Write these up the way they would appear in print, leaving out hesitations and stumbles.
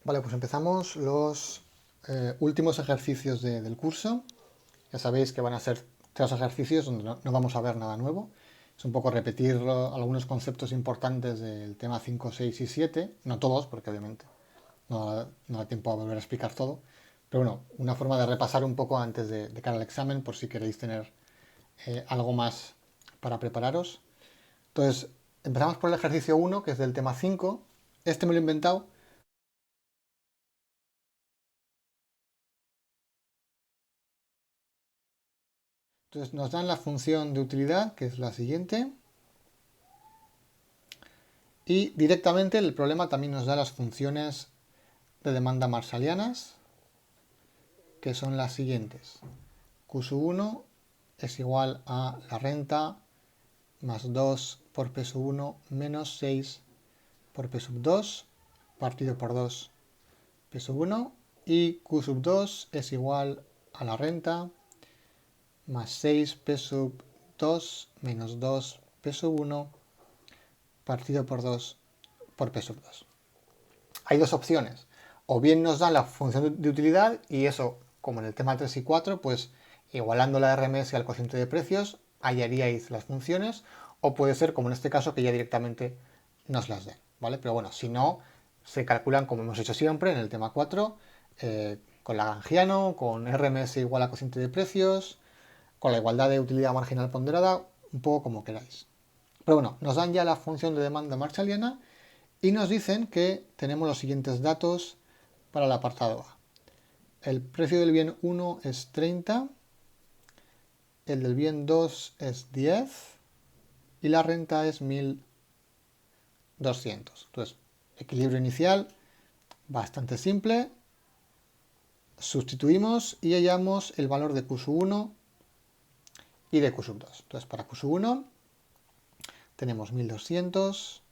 Vale, pues empezamos los últimos ejercicios del curso. Ya sabéis que van a ser 3 ejercicios donde no vamos a ver nada nuevo. Es un poco repetir algunos conceptos importantes del tema 5, 6 y 7. No todos, porque obviamente no da tiempo a volver a explicar todo. Pero bueno, una forma de repasar un poco antes de cara al examen, por si queréis tener algo más para prepararos. Entonces, empezamos por el ejercicio 1, que es del tema 5. Este me lo he inventado. Entonces nos dan la función de utilidad, que es la siguiente, y directamente el problema también nos da las funciones de demanda marshallianas, que son las siguientes. Q1 es igual a la renta más 2 por P1 menos 6 por P2 partido por 2 P1, y Q2 es igual a la renta más 6 P2 menos 2 P1 partido por 2 por P2. Hay dos opciones. O bien nos dan la función de utilidad y eso, como en el tema 3 y 4, pues igualando la RMS al cociente de precios, hallaríais las funciones. O puede ser, como en este caso, que ya directamente nos las den, ¿vale? Pero bueno, si no, se calculan como hemos hecho siempre en el tema 4, con Lagrangiano, con RMS igual a cociente de precios, con la igualdad de utilidad marginal ponderada, un poco como queráis. Pero bueno, nos dan ya la función de demanda marshalliana y nos dicen que tenemos los siguientes datos para el apartado A. El precio del bien 1 es 30, el del bien 2 es 10 y la renta es 1200. Entonces, equilibrio inicial bastante simple. Sustituimos y hallamos el valor de Q1 y de Q2. Entonces, para Q1 tenemos 1200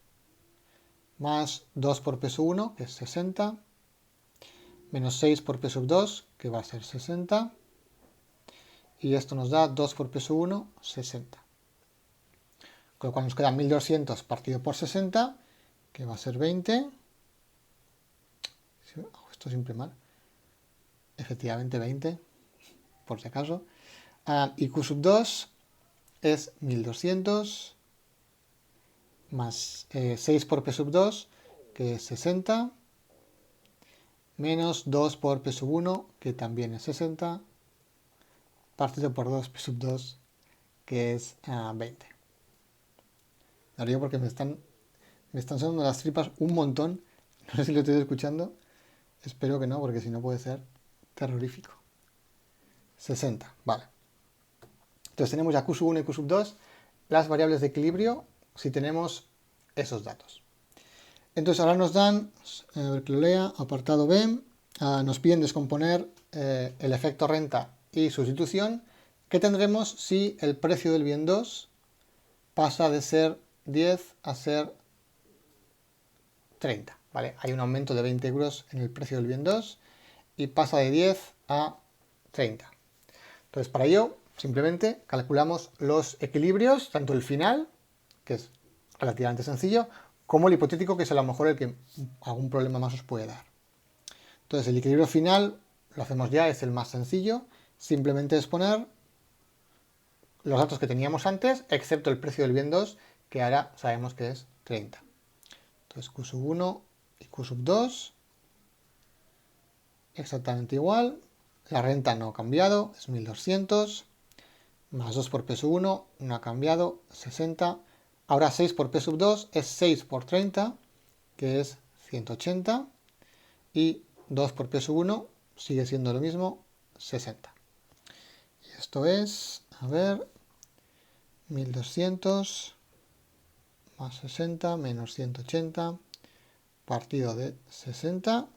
más 2 por P1, que es 60, menos 6 por P2, que va a ser 60, y esto nos da 2 por P1, 60. Con lo cual nos queda 1200 partido por 60, que va a ser 20. Si hago esto siempre mal. Efectivamente 20, por si acaso. Y Q2 es 1200 más 6 por P2, que es 60, menos 2 por P1, que también es 60, partido por 2 P2, que es 20. Lo digo porque me están sonando las tripas un montón. No sé si lo estoy escuchando. Espero que no, porque si no puede ser terrorífico. 60, vale. Entonces tenemos ya Q1 y Q2, las variables de equilibrio, si tenemos esos datos. Entonces ahora nos dan, a ver que lo lea, apartado B, nos piden descomponer el efecto renta y sustitución. ¿Qué tendremos si el precio del bien 2 pasa de ser 10 a ser 30? ¿Vale? Hay un aumento de 20 euros en el precio del bien 2 y pasa de 10 a 30. Entonces, para ello, simplemente calculamos los equilibrios, tanto el final, que es relativamente sencillo, como el hipotético, que es a lo mejor el que algún problema más os puede dar. Entonces, el equilibrio final, lo hacemos ya, es el más sencillo. Simplemente es poner los datos que teníamos antes, excepto el precio del bien 2, que ahora sabemos que es 30. Entonces, Q1 y Q2, exactamente igual. La renta no ha cambiado, es 1200. Más 2 por P1, no ha cambiado, 60. Ahora 6 por P2 es 6 por 30, que es 180. Y 2 por P1 sigue siendo lo mismo, 60. Y esto es, a ver, 1200 más 60 menos 180 partido de 60,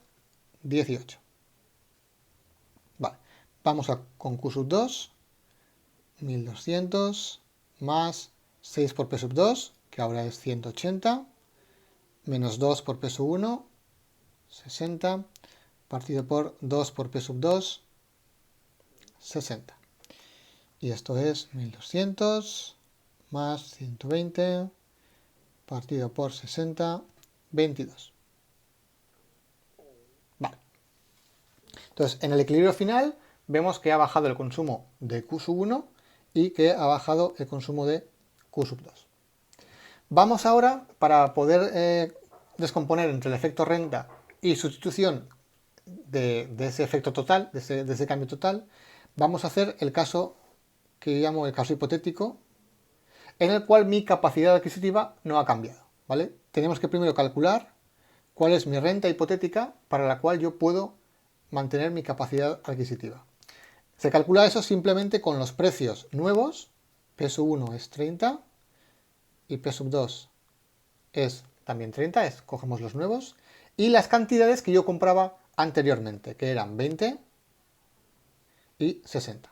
18. Vale, vamos a con Q2, 1200 más 6 por P2, que ahora es 180, menos 2 por P1, 60, partido por 2 por P2, 60. Y esto es 1200 más 120, partido por 60, 22. Entonces, en el equilibrio final vemos que ha bajado el consumo de Q1 y que ha bajado el consumo de Q2. Vamos ahora, para poder descomponer entre el efecto renta y sustitución de ese efecto total, de ese cambio total, vamos a hacer el caso que llamo el caso hipotético, en el cual mi capacidad adquisitiva no ha cambiado, ¿vale? Tenemos que primero calcular cuál es mi renta hipotética para la cual yo puedo mantener mi capacidad adquisitiva. Se calcula eso simplemente con los precios nuevos, P1 es 30 y P2 es también 30, cogemos los nuevos, y las cantidades que yo compraba anteriormente, que eran 20 y 60.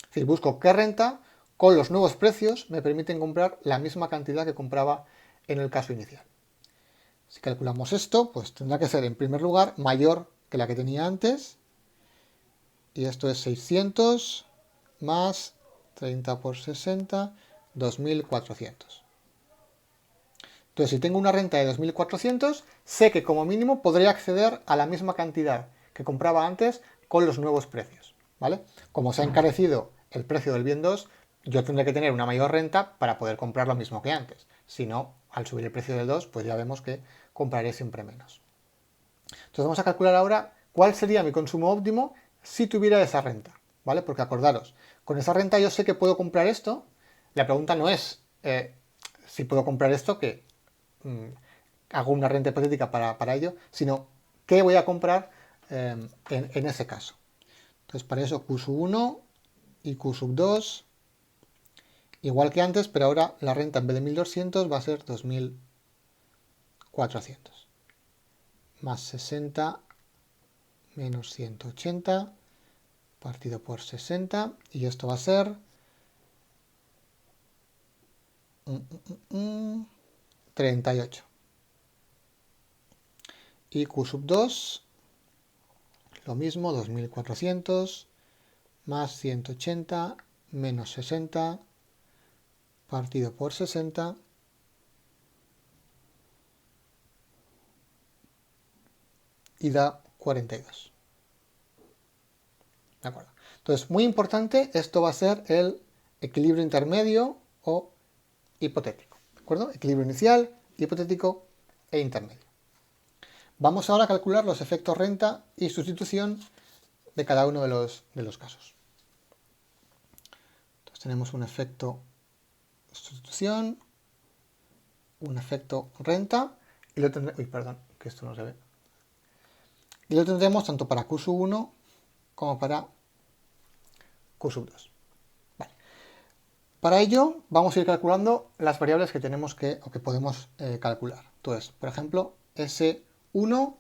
Es decir, busco qué renta con los nuevos precios me permiten comprar la misma cantidad que compraba en el caso inicial. Si calculamos esto, pues tendrá que ser en primer lugar mayor que la que tenía antes, y esto es 600 más 30 por 60, 2400. Entonces, si tengo una renta de 2400, sé que como mínimo podría acceder a la misma cantidad que compraba antes con los nuevos precios, ¿vale? Como se ha encarecido el precio del bien 2, yo tendré que tener una mayor renta para poder comprar lo mismo que antes. Si no, al subir el precio del 2, pues ya vemos que compraré siempre menos. Entonces vamos a calcular ahora cuál sería mi consumo óptimo si tuviera esa renta, ¿vale? Porque acordaros, con esa renta yo sé que puedo comprar esto. La pregunta no es si puedo comprar esto, que hago una renta hipotética para ello, sino qué voy a comprar en ese caso. Entonces para eso Q1 y Q2, igual que antes, pero ahora la renta en vez de 1200 va a ser 2400. Más 60 menos 180 partido por 60, y esto va a ser 38. Y Q2, lo mismo, 2400 más 180 menos 60 partido por 60, y da 42. ¿De acuerdo? Entonces, muy importante, esto va a ser el equilibrio intermedio o hipotético. ¿De acuerdo? Equilibrio inicial, hipotético e intermedio. Vamos ahora a calcular los efectos renta y sustitución de cada uno de los casos. Entonces tenemos un efecto sustitución, un efecto renta, y lo tendremos, perdón, que esto no se ve. Y lo tendremos tanto para Q1 como para Q2. Vale. Para ello vamos a ir calculando las variables que tenemos que podemos calcular. Entonces, por ejemplo, S1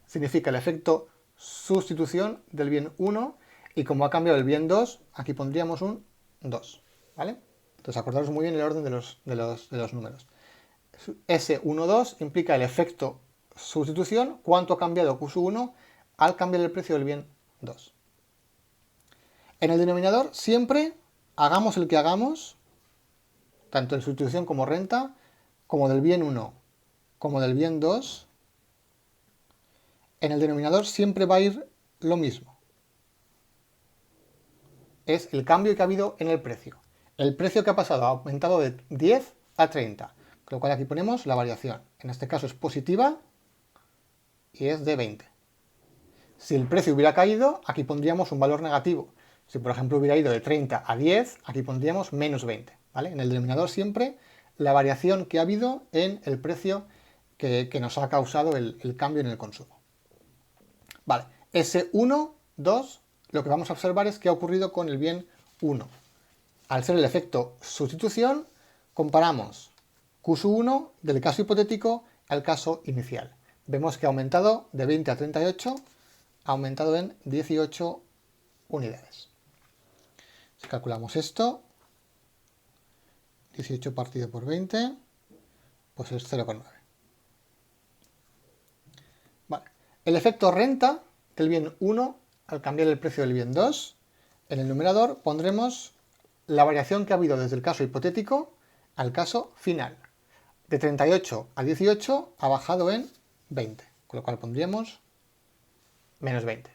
significa el efecto sustitución del bien 1, y como ha cambiado el bien 2, aquí pondríamos un 2, ¿vale? Entonces acordaros muy bien el orden de los números. S12 implica el efecto sustitución, cuánto ha cambiado Q1 al cambiar el precio del bien 2. En el denominador siempre, hagamos el que hagamos, tanto en sustitución como renta, como del bien 1 como del bien 2, en el denominador siempre va a ir lo mismo. Es el cambio que ha habido en el precio. El precio que ha pasado ha aumentado de 10 a 30, con lo cual aquí ponemos la variación. En este caso es positiva y es de 20. Si el precio hubiera caído, aquí pondríamos un valor negativo. Si por ejemplo hubiera ido de 30 a 10, aquí pondríamos menos 20. ¿Vale? En el denominador siempre la variación que ha habido en el precio que nos ha causado el cambio en el consumo. Vale, S1, 2, lo que vamos a observar es que ha ocurrido con el bien 1. Al ser el efecto sustitución, comparamos Q1 del caso hipotético al caso inicial. Vemos que ha aumentado de 20 a 38, ha aumentado en 18 unidades. Si calculamos esto, 18 partido por 20, pues es 0,9. Vale. El efecto renta del bien 1, al cambiar el precio del bien 2, en el numerador pondremos la variación que ha habido desde el caso hipotético al caso final. De 38 a 18 ha bajado en 20, con lo cual pondríamos menos 20.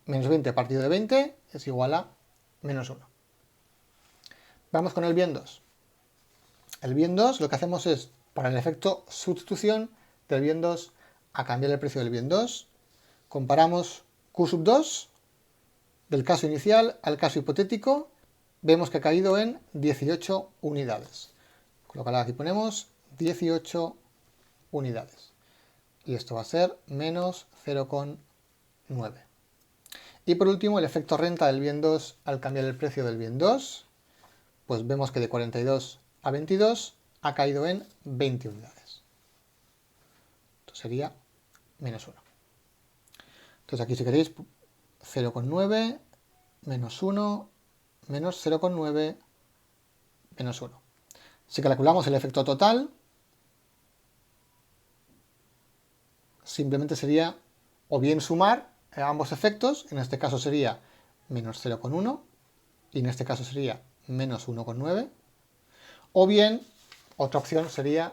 Menos 20 partido de 20 es igual a menos 1. Vamos con el bien 2. El bien 2 lo que hacemos es, para el efecto sustitución del bien 2 a cambiar el precio del bien 2, comparamos Q sub 2 del caso inicial al caso hipotético, vemos que ha caído en 18 unidades. Con lo cual aquí ponemos 18 unidades. Y esto va a ser menos 0,9. Y por último, el efecto renta del bien 2 al cambiar el precio del bien 2, pues vemos que de 42 a 22 ha caído en 20 unidades. Esto sería menos 1. Entonces aquí si queréis 0,9 menos 1 menos 0,9 menos 1. Si calculamos el efecto total, simplemente sería o bien sumar ambos efectos, en este caso sería menos 0,1 y en este caso sería menos 1,9, o bien otra opción sería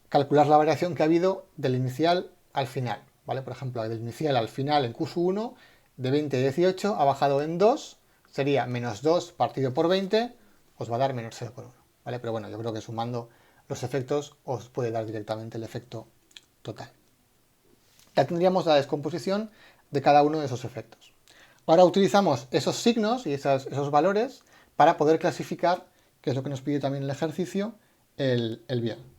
calcular la variación que ha habido del inicial al final, ¿vale? Por ejemplo, del inicial al final en Q sub 1, de 20 a 18 ha bajado en 2, sería menos 2 partido por 20, os va a dar menos 0,1, ¿vale? Pero bueno, yo creo que sumando los efectos os puede dar directamente el efecto total. Ya tendríamos la descomposición de cada uno de esos efectos. Ahora utilizamos esos signos y esos valores para poder clasificar, que es lo que nos pide también el ejercicio, el bien.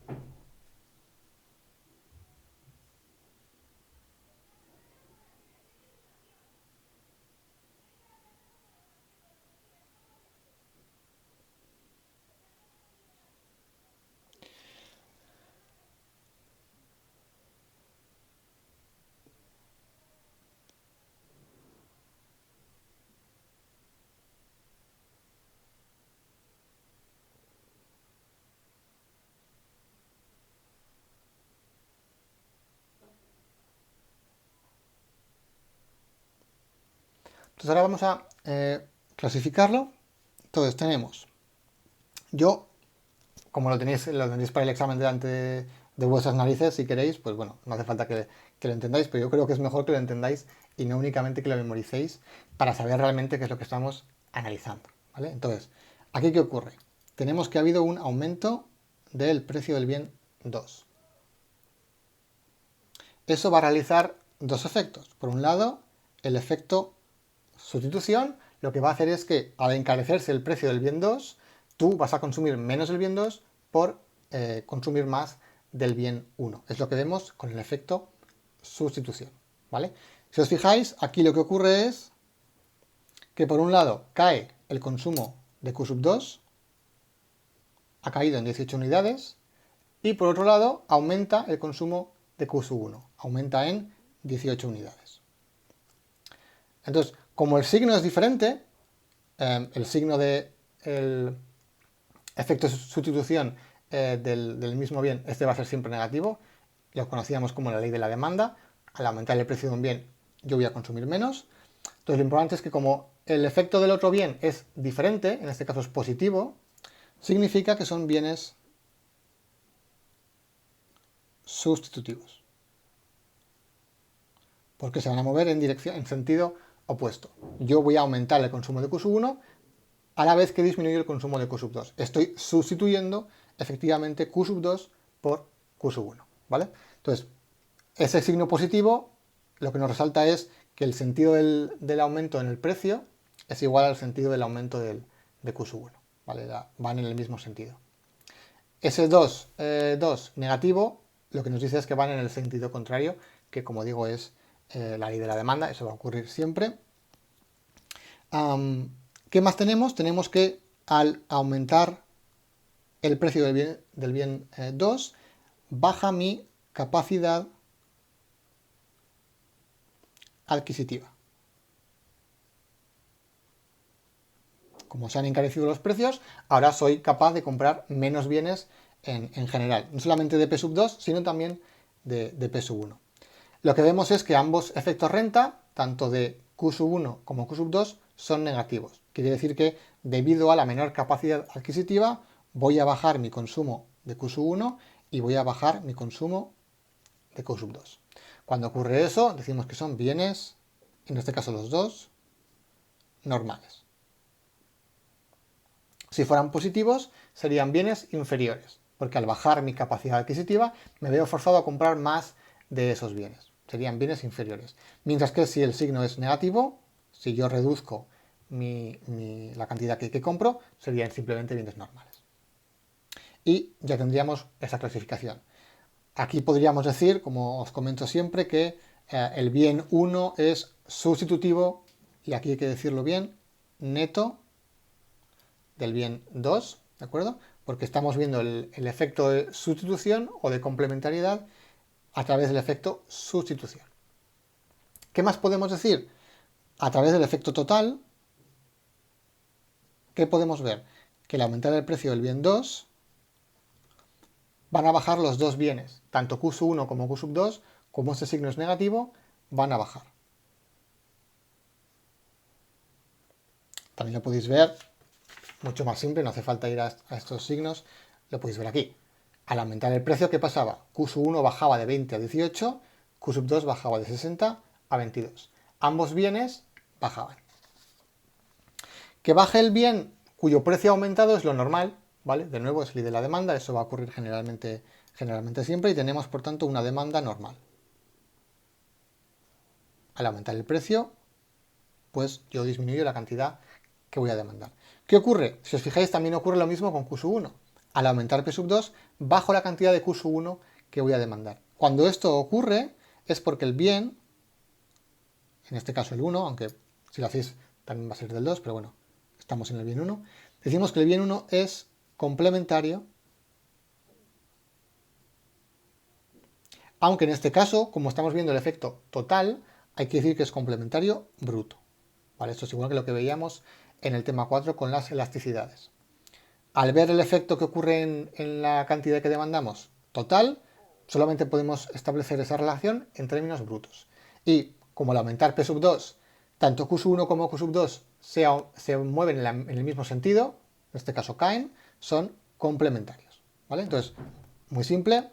Entonces ahora vamos a clasificarlo. Entonces tenemos, yo, como lo tenéis para el examen delante de vuestras narices, si queréis, pues bueno, no hace falta que lo entendáis, pero yo creo que es mejor que lo entendáis y no únicamente que lo memoricéis para saber realmente qué es lo que estamos analizando, ¿vale? Entonces, ¿aquí qué ocurre? Tenemos que ha habido un aumento del precio del bien 2. Eso va a realizar dos efectos. Por un lado, el efecto sustitución lo que va a hacer es que al encarecerse el precio del bien 2, tú vas a consumir menos del bien 2 por consumir más del bien 1. Es lo que vemos con el efecto sustitución, ¿vale? Si os fijáis, aquí lo que ocurre es que por un lado cae el consumo de Q sub 2, ha caído en 18 unidades, y por otro lado aumenta el consumo de Q sub 1, aumenta en 18 unidades. Entonces, como el signo es diferente, el signo del efecto de sustitución del mismo bien, este va a ser siempre negativo, lo conocíamos como la ley de la demanda, al aumentar el precio de un bien yo voy a consumir menos. Entonces lo importante es que como el efecto del otro bien es diferente, en este caso es positivo, significa que son bienes sustitutivos, porque se van a mover en sentido opuesto. Yo voy a aumentar el consumo de Q sub 1 a la vez que disminuyo el consumo de Q sub 2. Estoy sustituyendo efectivamente Q sub 2 por Q sub 1, ¿vale? Entonces, ese signo positivo lo que nos resalta es que el sentido del aumento en el precio es igual al sentido del aumento de Q sub 1, ¿vale? Van en el mismo sentido. Ese 2 negativo lo que nos dice es que van en el sentido contrario, que como digo es la ley de la demanda, eso va a ocurrir siempre. ¿Qué más tenemos? Tenemos que al aumentar el precio del bien 2, baja mi capacidad adquisitiva. Como se han encarecido los precios, ahora soy capaz de comprar menos bienes en general, no solamente de P sub 2, sino también de P sub 1. Lo que vemos es que ambos efectos renta, tanto de Q sub 1 como Q sub 2, son negativos. Quiere decir que debido a la menor capacidad adquisitiva, voy a bajar mi consumo de Q sub 1 y voy a bajar mi consumo de Q sub 2. Cuando ocurre eso, decimos que son bienes, en este caso los dos, normales. Si fueran positivos, serían bienes inferiores, porque al bajar mi capacidad adquisitiva me veo forzado a comprar más de esos bienes. Serían bienes inferiores. Mientras que si el signo es negativo, si yo reduzco la cantidad que compro, serían simplemente bienes normales. Y ya tendríamos esa clasificación. Aquí podríamos decir, como os comento siempre, que el bien 1 es sustitutivo, y aquí hay que decirlo bien, neto del bien 2, ¿de acuerdo? Porque estamos viendo el efecto de sustitución o de complementariedad a través del efecto sustitución. ¿Qué más podemos decir? A través del efecto total, ¿qué podemos ver? Que al aumentar el precio del bien 2, van a bajar los dos bienes, tanto Q sub 1 como Q sub 2, como este signo es negativo, van a bajar. También lo podéis ver mucho más simple, no hace falta ir a estos signos, lo podéis ver aquí. Al aumentar el precio, ¿qué pasaba? Q sub 1 bajaba de 20 a 18, Q sub 2 bajaba de 60 a 22. Ambos bienes bajaban. Que baje el bien cuyo precio ha aumentado es lo normal, ¿vale? De nuevo es ley de la demanda, eso va a ocurrir generalmente siempre y tenemos por tanto una demanda normal. Al aumentar el precio, pues yo disminuyo la cantidad que voy a demandar. ¿Qué ocurre? Si os fijáis, también ocurre lo mismo con Q sub 1. Al aumentar P sub 2, bajo la cantidad de Q sub 1 que voy a demandar. Cuando esto ocurre, es porque el bien, en este caso el 1, aunque si lo hacéis también va a ser del 2, pero bueno, estamos en el bien 1, decimos que el bien 1 es complementario, aunque en este caso, como estamos viendo el efecto total, hay que decir que es complementario bruto. ¿Vale? Esto es igual que lo que veíamos en el tema 4 con las elasticidades. Al ver el efecto que ocurre en la cantidad que demandamos total, solamente podemos establecer esa relación en términos brutos. Y como al aumentar P sub 2, tanto Q sub 1 como Q sub 2 se mueven en el mismo sentido, en este caso caen, son complementarios. ¿Vale? Entonces, muy simple,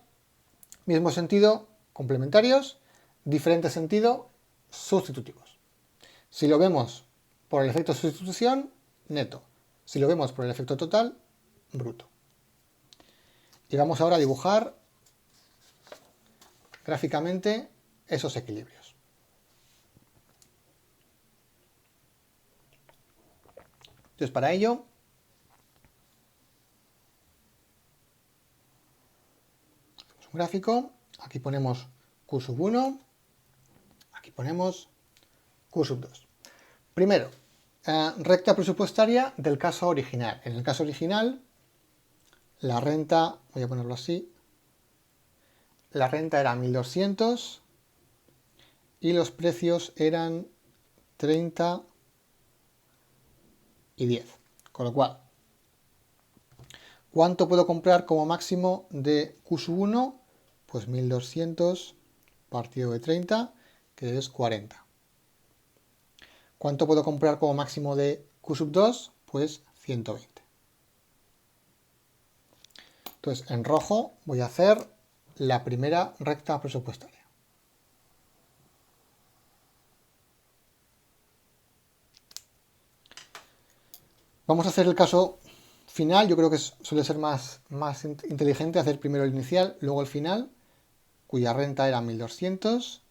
mismo sentido, complementarios, diferente sentido, sustitutivos. Si lo vemos por el efecto sustitución, neto. Si lo vemos por el efecto total, bruto. Y vamos ahora a dibujar gráficamente esos equilibrios. Entonces, para ello, hacemos un gráfico. Aquí ponemos Q sub 1, aquí ponemos Q sub 2. Primero, recta presupuestaria del caso original. En el caso original, la renta, voy a ponerlo así, la renta era 1200 y los precios eran 30 y 10. Con lo cual, ¿cuánto puedo comprar como máximo de Q sub 1? Pues 1200 partido de 30, que es 40. ¿Cuánto puedo comprar como máximo de Q sub 2? Pues 120. Entonces, en rojo voy a hacer la primera recta presupuestaria. Vamos a hacer el caso final. Yo creo que suele ser más inteligente hacer primero el inicial, luego el final, cuya renta era 1200,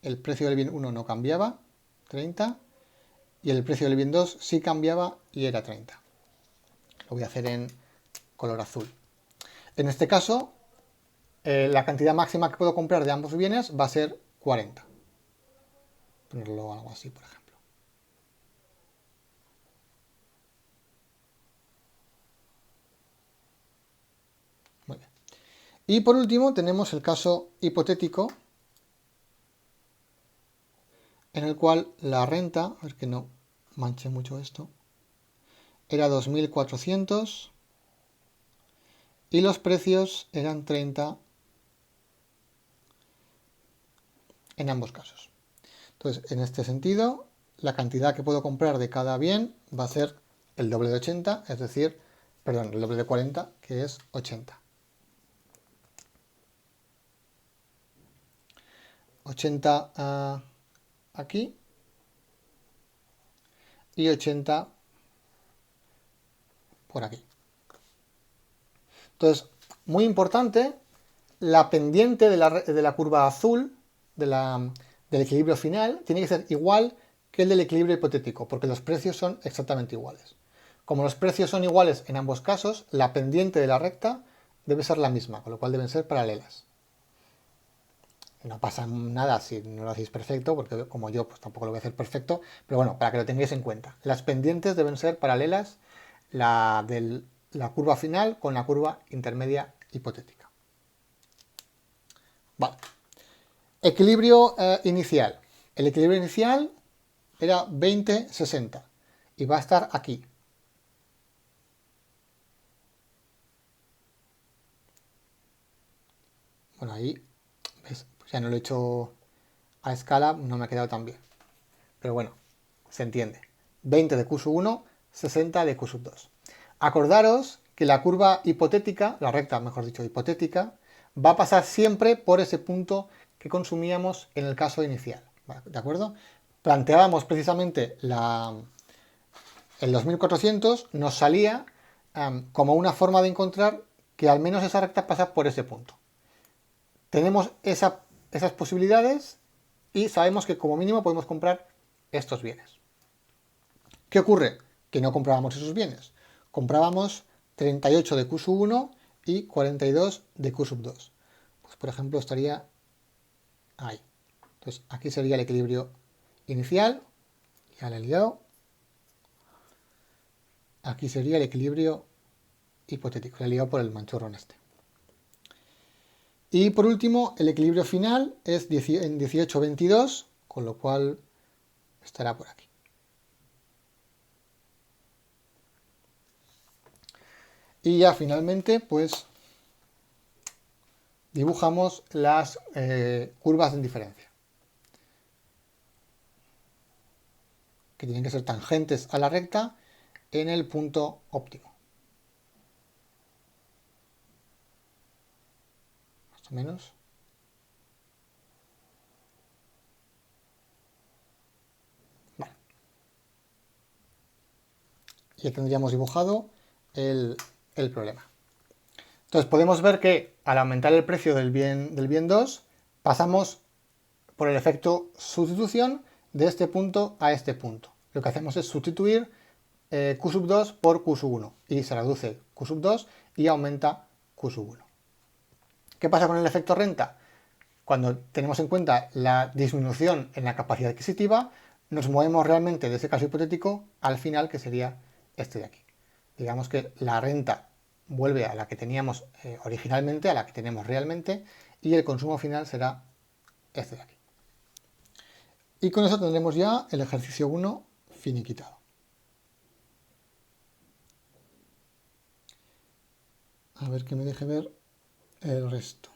el precio del bien 1 no cambiaba, 30, y el precio del bien 2 sí cambiaba y era 30. Lo voy a hacer en color azul. En este caso, la cantidad máxima que puedo comprar de ambos bienes va a ser 40. Ponerlo algo así, por ejemplo. Muy bien. Y por último tenemos el caso hipotético en el cual la renta, a ver que no manche mucho esto, era 2400 y los precios eran 30 en ambos casos. Entonces, en este sentido, la cantidad que puedo comprar de cada bien va a ser el doble de 80, es decir, perdón, el doble de 40, que es 80. 80 aquí y 80 por aquí. Entonces, muy importante, la pendiente de la curva azul del equilibrio final tiene que ser igual que el del equilibrio hipotético, porque los precios son exactamente iguales. Como los precios son iguales en ambos casos, la pendiente de la recta debe ser la misma, con lo cual deben ser paralelas. No pasa nada si no lo hacéis perfecto, porque como yo pues tampoco lo voy a hacer perfecto, pero bueno, para que lo tengáis en cuenta. Las pendientes deben ser paralelas, la de la curva final con la curva intermedia hipotética. Vale. Equilibrio inicial. El equilibrio inicial era 20-60 y va a estar aquí. Bueno, ahí, ¿ves? Pues ya no lo he hecho a escala, no me ha quedado tan bien. Pero bueno, se entiende. 20 de Q sub 1, 60 de Q sub 2. Acordaros que la curva hipotética, la recta, mejor dicho, hipotética, va a pasar siempre por ese punto que consumíamos en el caso inicial. ¿De acuerdo? Planteábamos precisamente el 2400, nos salía como una forma de encontrar que al menos esa recta pasa por ese punto. Tenemos esas posibilidades y sabemos que como mínimo podemos comprar estos bienes. ¿Qué ocurre? Que no comprábamos esos bienes. Comprábamos 38 de Q sub 1 y 42 de Q sub 2. Pues por ejemplo estaría ahí. Entonces aquí sería el equilibrio inicial. Ya le he liado. Aquí sería el equilibrio hipotético. Le he liado por el manchurrón este. Y por último, el equilibrio final es en 18-22, con lo cual estará por aquí. Y ya finalmente, pues, dibujamos las curvas de indiferencia, que tienen que ser tangentes a la recta en el punto óptimo. Más o menos. Vale. Ya tendríamos dibujado el problema. Entonces podemos ver que al aumentar el precio del bien 2, pasamos por el efecto sustitución de este punto a este punto. Lo que hacemos es sustituir Q sub 2 por Q sub 1 y se reduce Q sub 2 y aumenta Q sub 1. ¿Qué pasa con el efecto renta? Cuando tenemos en cuenta la disminución en la capacidad adquisitiva, nos movemos realmente de ese caso hipotético al final, que sería este de aquí. Digamos que la renta vuelve a la que teníamos originalmente, a la que tenemos realmente, y el consumo final será este de aquí. Y con eso tendremos ya el ejercicio 1 finiquitado. A ver que me deje ver el resto.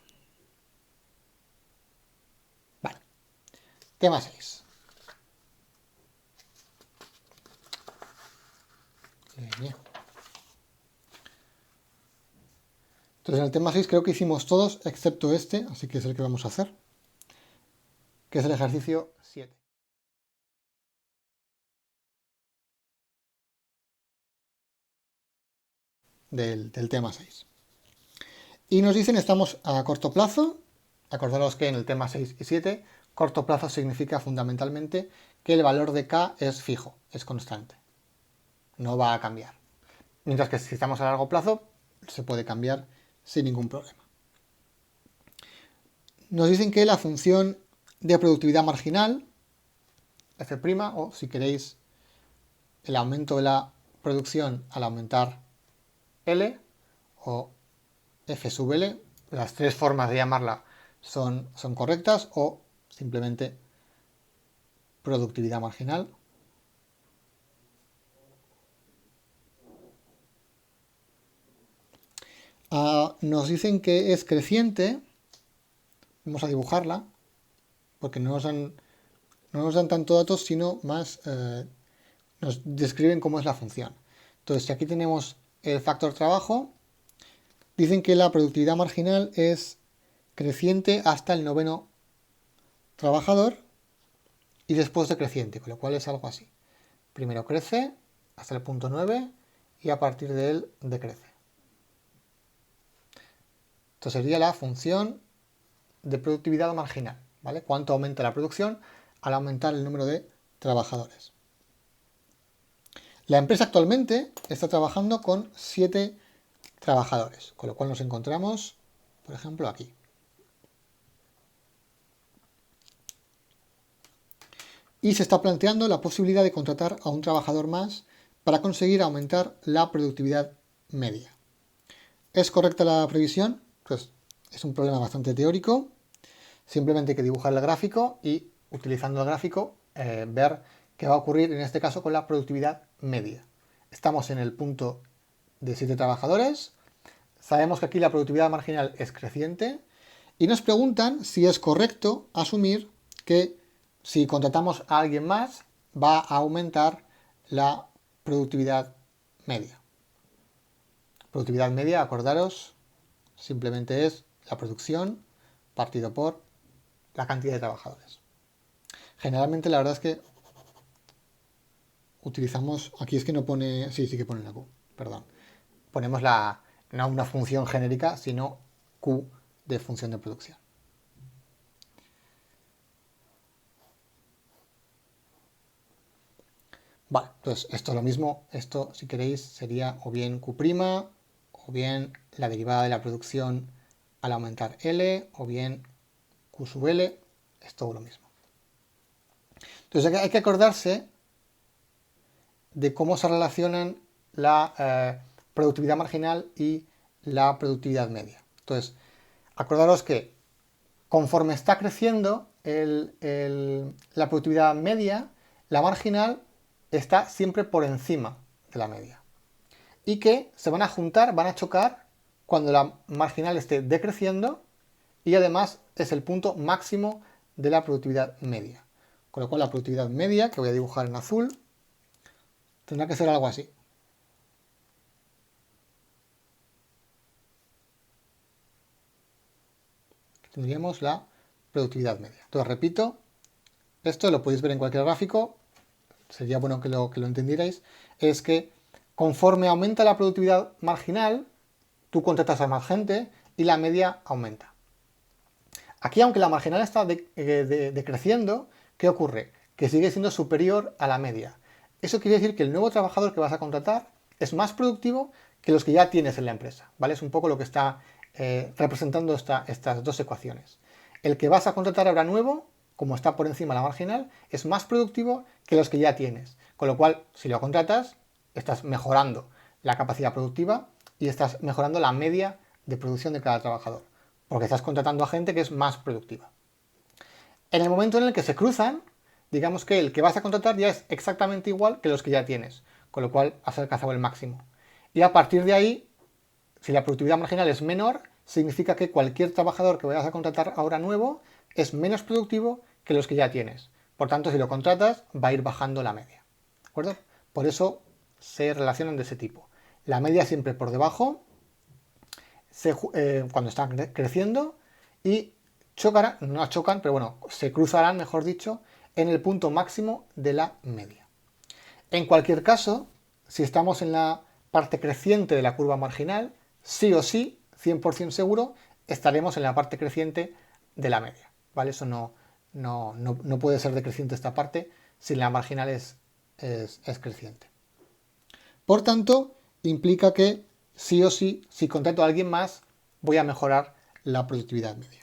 Vale. Tema 6. Entonces en el tema 6 creo que hicimos todos, excepto este, así que es el que vamos a hacer, que es el ejercicio 7. Del tema 6. Y nos dicen, estamos a corto plazo. Acordaros que en el tema 6 y 7, corto plazo significa fundamentalmente que el valor de K es fijo, es constante. No va a cambiar. Mientras que si estamos a largo plazo, se puede cambiar sin ningún problema. Nos dicen que la función de productividad marginal, F', o si queréis, el aumento de la producción al aumentar L, o F sub L, las tres formas de llamarla son correctas, o simplemente productividad marginal. Nos dicen que es creciente. Vamos a dibujarla, porque no nos dan tanto datos, sino más nos describen cómo es la función. Entonces, si aquí tenemos el factor trabajo, dicen que la productividad marginal es creciente hasta el 9º trabajador y después decreciente, con lo cual es algo así. Primero crece hasta el punto 9 y a partir de él decrece. Esto sería la función de productividad marginal, ¿vale? Cuánto aumenta la producción al aumentar el número de trabajadores. La empresa actualmente está trabajando con 7 trabajadores, con lo cual nos encontramos, por ejemplo, aquí. Y se está planteando la posibilidad de contratar a un trabajador más para conseguir aumentar la productividad media. ¿Es correcta la previsión? Pues es un problema bastante teórico. Simplemente hay que dibujar el gráfico y, utilizando el gráfico, ver qué va a ocurrir en este caso con la productividad media. Estamos en el punto de 7 trabajadores. Sabemos que aquí la productividad marginal es creciente y nos preguntan si es correcto asumir que si contratamos a alguien más va a aumentar la productividad media. Productividad media, acordaros, simplemente es la producción partido por la cantidad de trabajadores. Generalmente la verdad es que utilizamos, aquí es que no pone, sí que pone la Q, perdón. Ponemos no una función genérica, sino Q de función de producción. Vale, entonces esto es lo mismo, esto si queréis sería o bien Q', o bien la derivada de la producción al aumentar L, o bien Q sub L, es todo lo mismo. Entonces hay que acordarse de cómo se relacionan la productividad marginal y la productividad media. Entonces, acordaros que conforme está creciendo la productividad media, la marginal está siempre por encima de la media. Y que se van a juntar, van a chocar cuando la marginal esté decreciendo y además es el punto máximo de la productividad media. Con lo cual la productividad media, que voy a dibujar en azul, tendrá que ser algo así. Tendríamos la productividad media. Entonces repito, esto lo podéis ver en cualquier gráfico, sería bueno que lo entendierais, es que conforme aumenta la productividad marginal, tú contratas a más gente y la media aumenta. Aquí, aunque la marginal está decreciendo, ¿qué ocurre? Que sigue siendo superior a la media. Eso quiere decir que el nuevo trabajador que vas a contratar es más productivo que los que ya tienes en la empresa, ¿vale? Es un poco lo que está representando estas dos ecuaciones. El que vas a contratar ahora nuevo, como está por encima de la marginal, es más productivo que los que ya tienes. Con lo cual, si lo contratas, estás mejorando la capacidad productiva y estás mejorando la media de producción de cada trabajador, porque estás contratando a gente que es más productiva. En el momento en el que se cruzan, digamos que el que vas a contratar ya es exactamente igual que los que ya tienes, con lo cual has alcanzado el máximo. Y a partir de ahí, si la productividad marginal es menor, significa que cualquier trabajador que vayas a contratar ahora nuevo es menos productivo que los que ya tienes. Por tanto, si lo contratas, va a ir bajando la media. ¿De acuerdo? Por eso se relacionan de ese tipo. La media siempre por debajo, cuando están creciendo, y chocarán, no chocan, pero bueno, se cruzarán, mejor dicho, en el punto máximo de la media. En cualquier caso, si estamos en la parte creciente de la curva marginal, sí o sí, 100% seguro, estaremos en la parte creciente de la media, ¿vale? Eso no puede ser decreciente esta parte si la marginal es creciente. Por tanto, implica que sí o sí, si contrato a alguien más, voy a mejorar la productividad media.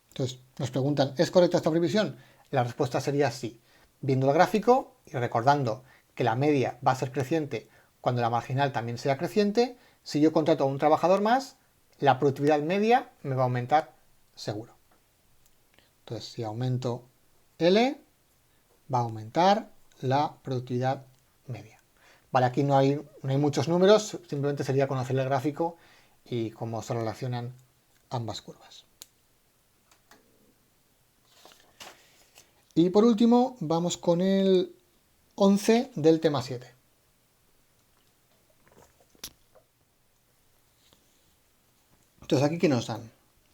Entonces, nos preguntan, ¿es correcta esta previsión? La respuesta sería sí. Viendo el gráfico y recordando que la media va a ser creciente cuando la marginal también sea creciente, si yo contrato a un trabajador más, la productividad media me va a aumentar seguro. Entonces, si aumento L, va a aumentar la productividad media. Vale, aquí no hay muchos números, simplemente sería conocer el gráfico y cómo se relacionan ambas curvas. Y por último, vamos con el 11 del tema 7. Entonces, ¿aquí qué nos dan?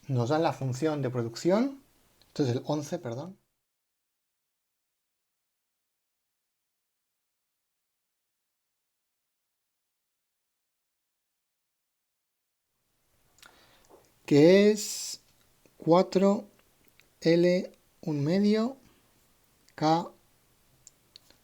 nos dan la función de producción, esto es el 11, perdón, que es 4L 1 medio K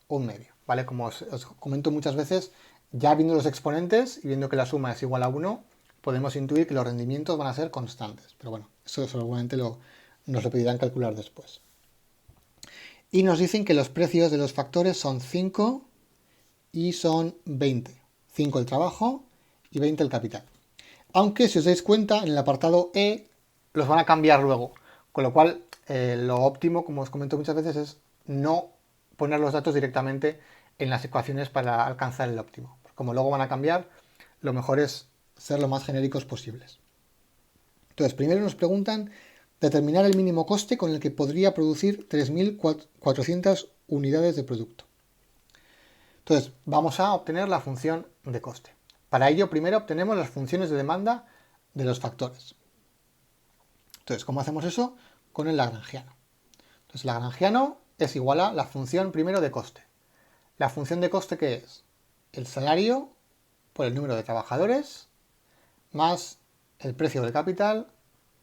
1 medio, ¿vale? Como os comento muchas veces, ya viendo los exponentes y viendo que la suma es igual a 1, podemos intuir que los rendimientos van a ser constantes. Pero bueno, eso seguramente nos lo pedirán calcular después. Y nos dicen que los precios de los factores son 5 y son 20. 5 el trabajo y 20 el capital. Aunque si os dais cuenta, en el apartado E los van a cambiar luego. Con lo cual, lo óptimo, como os comento muchas veces, es no poner los datos directamente en las ecuaciones para alcanzar el óptimo. Como luego van a cambiar, lo mejor es ser lo más genéricos posibles. Entonces, primero nos preguntan determinar el mínimo coste con el que podría producir 3.400 unidades de producto. Entonces, vamos a obtener la función de coste. Para ello, primero obtenemos las funciones de demanda de los factores. Entonces, ¿cómo hacemos eso? Con el lagrangiano. Entonces, el lagrangiano es igual a la función primero de coste. ¿La función de coste qué es? El salario por el número de trabajadores más el precio del capital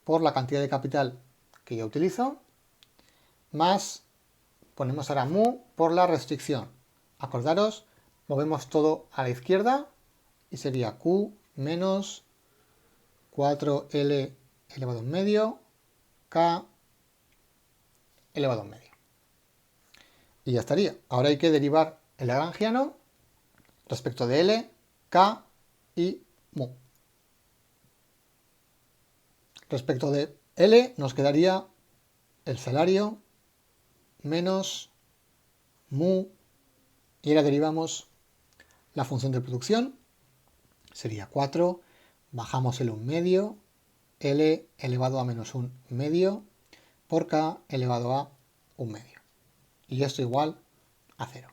por la cantidad de capital que yo utilizo más, ponemos ahora mu por la restricción. Acordaros, movemos todo a la izquierda y sería Q menos 4L elevado en medio K elevado en medio. Y ya estaría. Ahora hay que derivar el lagrangiano respecto de L, K y mu. Respecto de L nos quedaría el salario menos mu y ahora derivamos la función de producción. Sería 4, bajamos el 1 medio, L elevado a menos 1 medio por K elevado a 1 medio. Y esto igual a 0.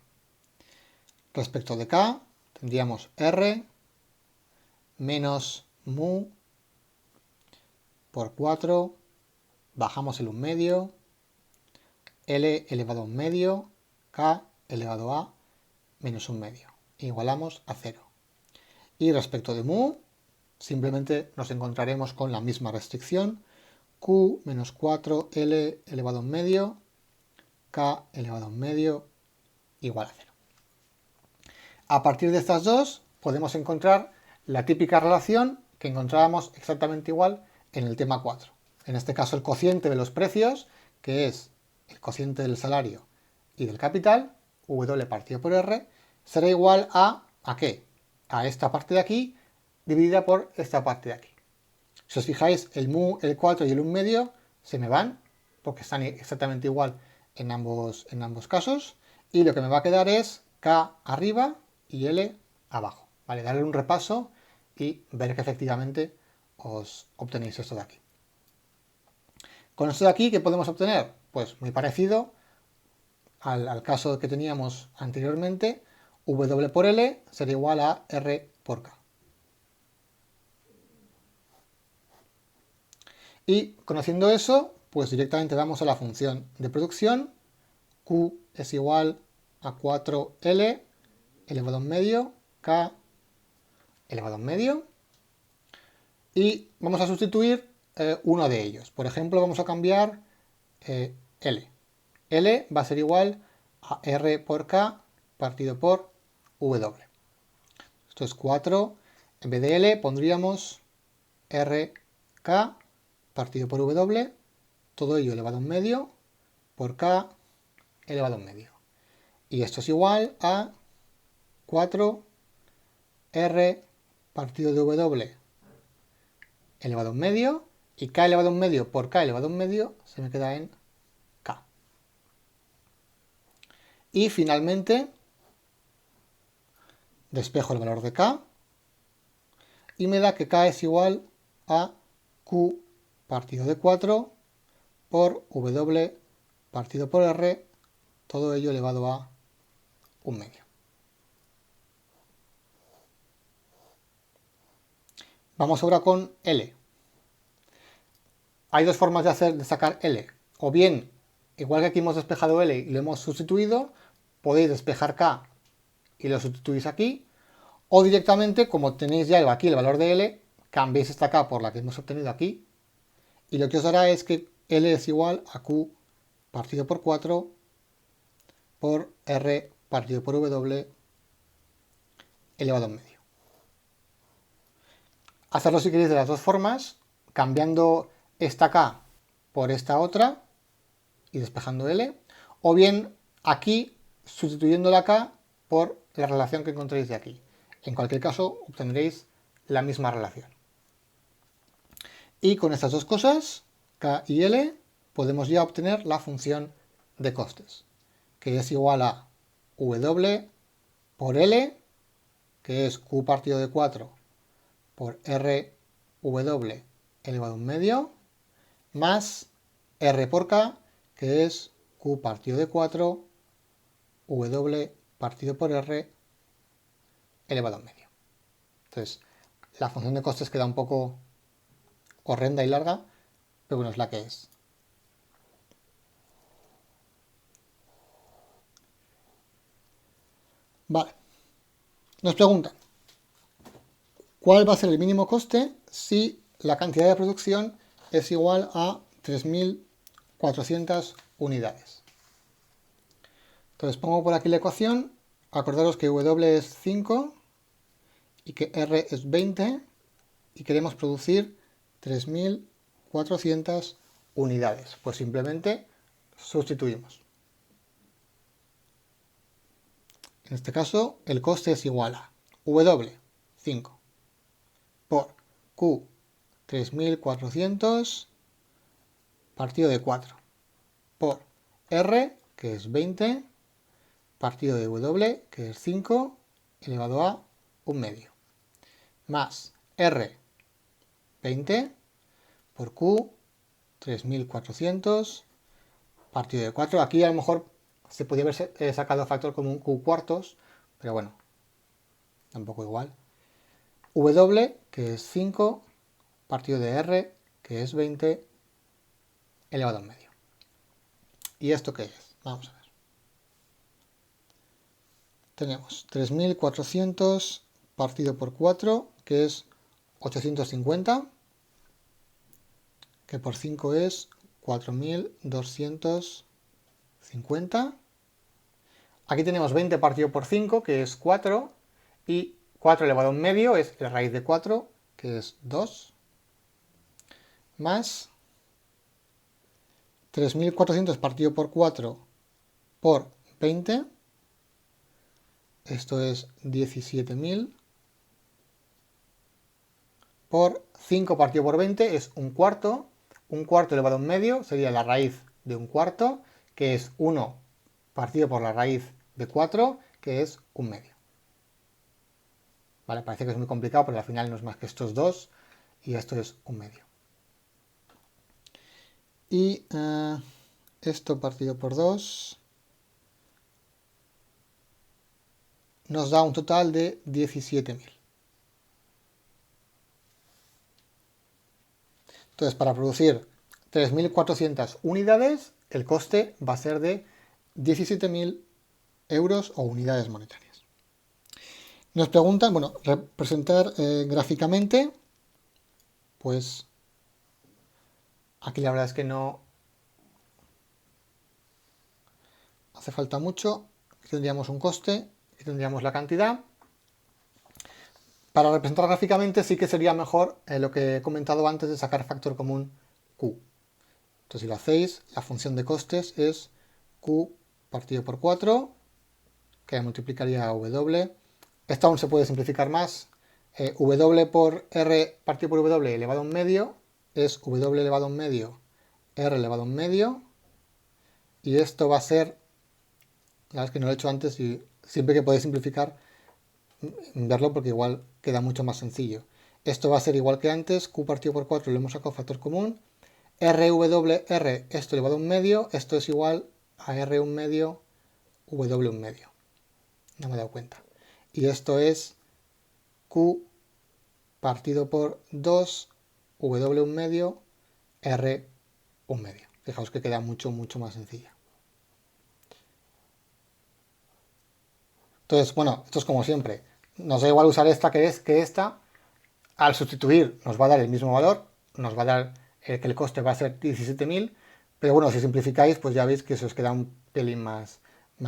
Respecto de K tendríamos R menos mu por 4, bajamos el 1 medio, L elevado a 1 medio, K elevado a menos 1 medio. Igualamos a 0. Y respecto de mu, simplemente nos encontraremos con la misma restricción, Q menos 4L elevado a 1 medio, K elevado a 1 medio, igual a 0. A partir de estas dos, podemos encontrar la típica relación que encontrábamos exactamente igual en el tema 4. En este caso, el cociente de los precios, que es el cociente del salario y del capital, W partido por R, será igual ¿a qué? A esta parte de aquí dividida por esta parte de aquí. Si os fijáis, el mu, el 4 y el 1 medio se me van, porque están exactamente igual en ambos casos, y lo que me va a quedar es K arriba y L abajo. ¿Vale? Darle un repaso y ver que efectivamente os obtenéis esto de aquí. Con esto de aquí, ¿qué podemos obtener? Pues muy parecido al caso que teníamos anteriormente, W por L será igual a R por K. Y conociendo eso, pues directamente vamos a la función de producción. Q es igual a 4L elevado en medio K elevado en medio. Y vamos a sustituir uno de ellos. Por ejemplo, vamos a cambiar L. L va a ser igual a R por K partido por W. Esto es 4. En vez de L pondríamos RK partido por W, todo ello elevado en medio, por K elevado en medio. Y esto es igual a 4R partido de W elevado en medio, y K elevado en medio por K elevado en medio se me queda en K. Y finalmente despejo el valor de K y me da que K es igual a Q partido de 4 por W partido por R, todo ello elevado a 1 medio. Vamos ahora con L. hay dos formas de sacar L. O bien, igual que aquí hemos despejado L y lo hemos sustituido, podéis despejar K y lo sustituís aquí. O directamente, como tenéis ya aquí el valor de L, cambiéis esta K por la que hemos obtenido aquí. Y lo que os dará es que L es igual a Q partido por 4 por R partido por W elevado en medio. Hacerlo si queréis de las dos formas, cambiando esta K por esta otra y despejando L, o bien aquí sustituyendo la K por la relación que encontréis de aquí. En cualquier caso obtendréis la misma relación. Y con estas dos cosas, K y L, podemos ya obtener la función de costes, que es igual a W por L, que es Q partido de 4 por RW elevado a un medio, más R por K, que es Q partido de 4 W partido por R elevado a un medio. Entonces, la función de costes queda un poco horrenda y larga, pero bueno, es la que es. Vale. Nos preguntan, ¿cuál va a ser el mínimo coste si la cantidad de producción es igual a 3.400 unidades? Entonces pongo por aquí la ecuación. Acordaros que W es 5 y que R es 20 y queremos producir 3.400 unidades. Pues simplemente sustituimos. En este caso, el coste es igual a W, 5, por Q, 3.400, partido de 4, por R, que es 20, partido de W, que es 5, elevado a un medio, más R, 20, por Q, 3.400, partido de 4. Aquí a lo mejor se podría haber sacado factor común Q cuartos, pero bueno, tampoco igual. W, que es 5, partido de R, que es 20, elevado a un medio. ¿Y esto qué es? Vamos a ver. Tenemos 3.400 partido por 4, que es 850, que por 5 es 4.250. Aquí tenemos 20 partido por 5, que es 4, y 4 elevado a un medio es la raíz de 4, que es 2, más 3.400 partido por 4 por 20, esto es 17.000, por 5 partido por 20 es un cuarto elevado a un medio sería la raíz de un cuarto, que es 1 partido por la raíz de 4, que es un medio. ¿Vale? Parece que es muy complicado, pero al final no es más que estos dos, y esto es un medio. Y esto partido por 2 nos da un total de 17.000. Entonces, para producir 3.400 unidades, el coste va a ser de 17.000 euros o unidades monetarias. Nos preguntan, bueno, representar gráficamente, pues aquí la verdad es que no hace falta mucho. Aquí tendríamos un coste, aquí tendríamos la cantidad. Para representar gráficamente sí que sería mejor lo que he comentado antes de sacar factor común Q. Entonces si lo hacéis, la función de costes es Q partido por 4, que multiplicaría a W. Esto aún se puede simplificar más. W por R partido por W elevado a un medio es W elevado a un medio, R elevado a un medio. Y esto va a ser, la verdad es que no lo he hecho antes y siempre que podéis simplificar, verlo porque igual queda mucho más sencillo. Esto va a ser igual que antes, Q partido por 4 lo hemos sacado factor común. RWR, esto elevado a un medio, esto es igual a R un medio, W un medio. No me he dado cuenta. Y esto es Q partido por 2, W un medio, R un medio. Fijaos que queda mucho más sencilla. Entonces, bueno, esto es como siempre. Nos da igual usar esta que esta. Al sustituir nos va a dar el mismo valor. Nos va a dar que el coste va a ser 17.000. Pero bueno, si simplificáis, pues ya veis que se os queda un pelín más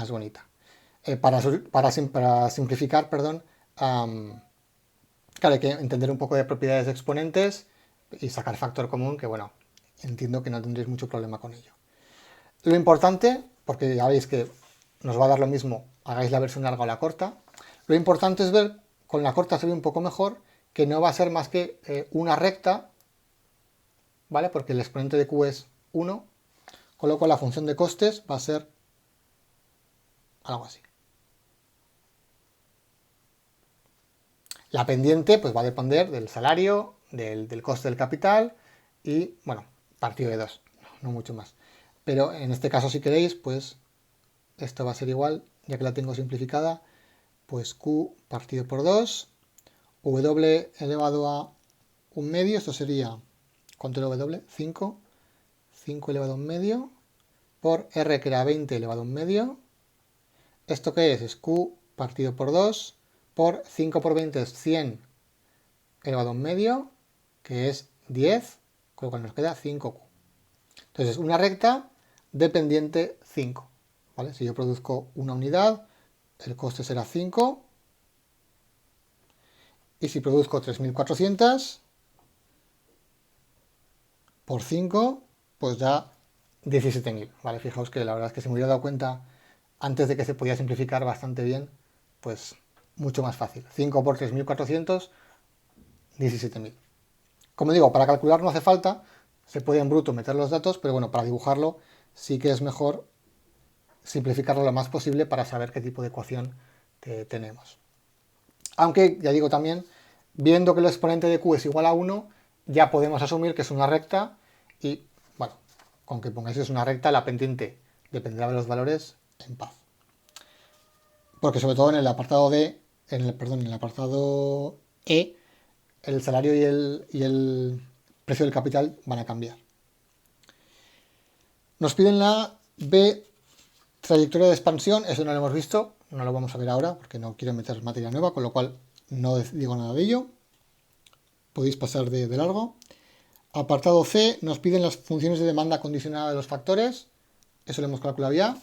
bonita. Para simplificar, perdón, claro, hay que entender un poco de propiedades de exponentes y sacar factor común, que bueno, entiendo que no tendréis mucho problema con ello. Lo importante, porque ya veis que nos va a dar lo mismo, hagáis la versión larga o la corta, lo importante es ver, con la corta se ve un poco mejor, que no va a ser más que una recta, ¿vale? Porque el exponente de Q es 1, con lo cual la función de costes va a ser algo así. La pendiente pues va a depender del salario, del coste del capital y, bueno, partido de 2, no mucho más. Pero en este caso, si queréis, pues esto va a ser igual, ya que la tengo simplificada, pues Q partido por 2, W elevado a un medio, esto sería, ¿cuánto era W? 5, 5 elevado a un medio, por R que era 20 elevado a un medio. ¿Esto qué es? Es Q partido por 2, por 5 por 20 es 100 elevado a un medio, que es 10, con lo cual nos queda 5Q. Entonces, una recta de pendiente 5. ¿Vale? Si yo produzco una unidad, el coste será 5. Y si produzco 3.400 por 5, pues ya 17.000. ¿Vale? Fijaos que la verdad es que se me hubiera dado cuenta antes de que se podía simplificar bastante bien, pues mucho más fácil. 5 por 3.400, 17.000. Como digo, para calcular no hace falta, se puede en bruto meter los datos, pero bueno, para dibujarlo sí que es mejor simplificarlo lo más posible para saber qué tipo de ecuación tenemos. Aunque, ya digo también, viendo que el exponente de Q es igual a 1, ya podemos asumir que es una recta y, bueno, con que pongáis que es una recta, la pendiente dependerá de los valores en paz. Porque sobre todo en el apartado D, en el apartado E, el salario y el precio del capital van a cambiar. Nos piden la B, trayectoria de expansión, eso no lo hemos visto, no lo vamos a ver ahora porque no quiero meter materia nueva, con lo cual no digo nada de ello. Podéis pasar de largo. Apartado C, nos piden las funciones de demanda condicionada de los factores, eso lo hemos calculado ya.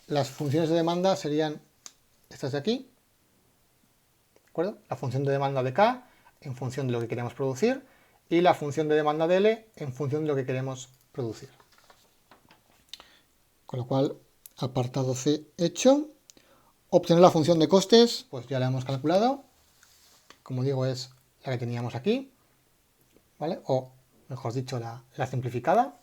Las funciones de demanda serían estas de aquí, ¿de acuerdo? La función de demanda de K en función de lo que queremos producir y la función de demanda de L en función de lo que queremos producir. Con lo cual, apartado C hecho. Obtener la función de costes, pues ya la hemos calculado. Como digo, es la que teníamos aquí, ¿vale? O, mejor dicho, la simplificada.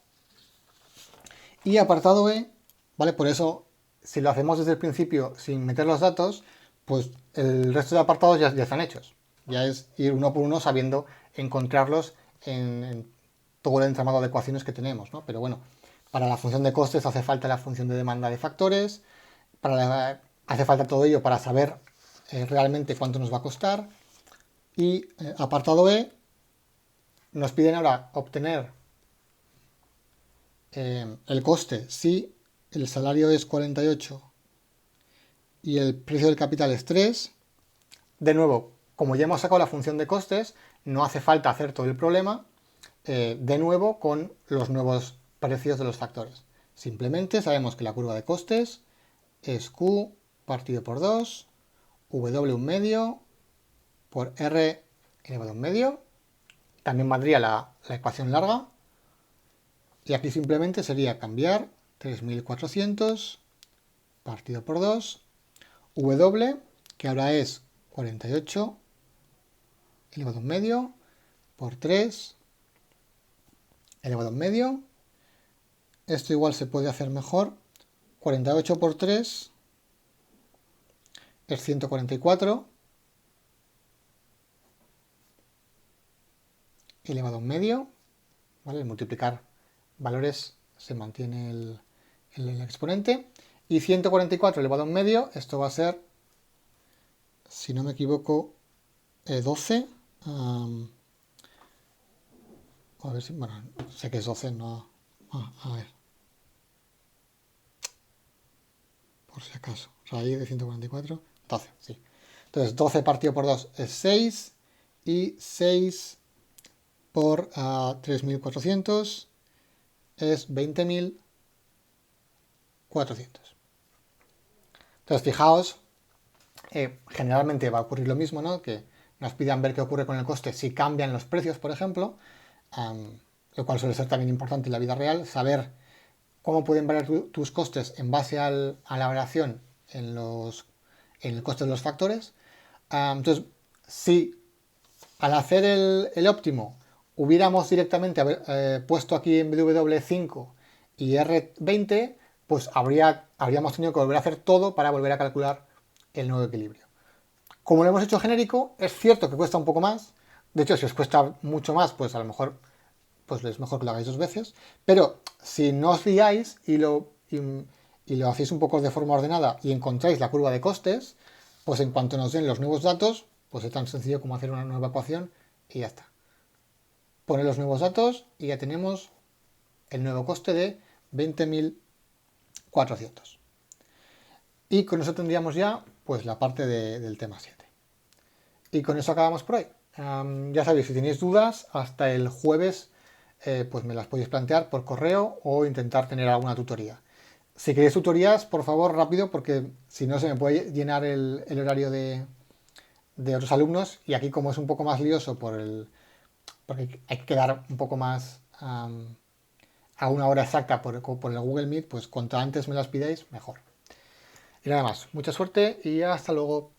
Y apartado E, ¿vale? Por eso, si lo hacemos desde el principio sin meter los datos, pues el resto de apartados ya están hechos. Ya es ir uno por uno sabiendo encontrarlos en todo el entramado de ecuaciones que tenemos, ¿no? Pero bueno, para la función de costes hace falta la función de demanda de factores, hace falta todo ello para saber realmente cuánto nos va a costar. Y apartado E, nos piden ahora obtener el coste si el salario es 48 y el precio del capital es 3. De nuevo, como ya hemos sacado la función de costes, no hace falta hacer todo el problema de nuevo con los nuevos precios de los factores. Simplemente sabemos que la curva de costes es Q partido por 2, W un medio, por R elevado a un medio. También valdría la ecuación larga. Y aquí simplemente sería cambiar 3.400 partido por 2, W, que ahora es 48 elevado a un medio, por 3 elevado a un medio. Esto igual se puede hacer mejor. 48 por 3 es 144 elevado a un medio. ¿Vale? Al multiplicar valores se mantiene el exponente. Y 144 elevado a un medio, esto va a ser, si no me equivoco, 12. A ver si, bueno, sé que es 12, no. A ver. Por si acaso. Raíz de 144, 12, sí. Entonces 12 partido por 2 es 6 y 6 por 3.400 es 20.400. Entonces fijaos, generalmente va a ocurrir lo mismo, ¿no? Que nos pidan ver qué ocurre con el coste si cambian los precios, por ejemplo, lo cual suele ser también importante en la vida real, saber cómo pueden variar tus costes en base a la variación en el coste de los factores. Entonces, si al hacer el óptimo hubiéramos directamente puesto aquí en W5 y R20, pues habríamos tenido que volver a hacer todo para volver a calcular el nuevo equilibrio. Como lo hemos hecho genérico, es cierto que cuesta un poco más. De hecho, si os cuesta mucho más, pues a lo mejor pues es mejor que lo hagáis 2 veces. Pero si no os fiáis y lo hacéis un poco de forma ordenada y encontráis la curva de costes, pues en cuanto nos den los nuevos datos, pues es tan sencillo como hacer una nueva ecuación y ya está. Poner los nuevos datos y ya tenemos el nuevo coste de 20.400. Y con eso tendríamos ya pues la parte del tema 7. Y con eso acabamos por hoy. Ya sabéis, si tenéis dudas, hasta el jueves pues me las podéis plantear por correo o intentar tener alguna tutoría. Si queréis tutorías, por favor, rápido, porque si no se me puede llenar el horario de otros alumnos. Y aquí, como es un poco más lioso porque hay que quedar un poco más a una hora exacta por el Google Meet, pues cuanto antes me las pidáis, mejor. Y nada más, mucha suerte y hasta luego.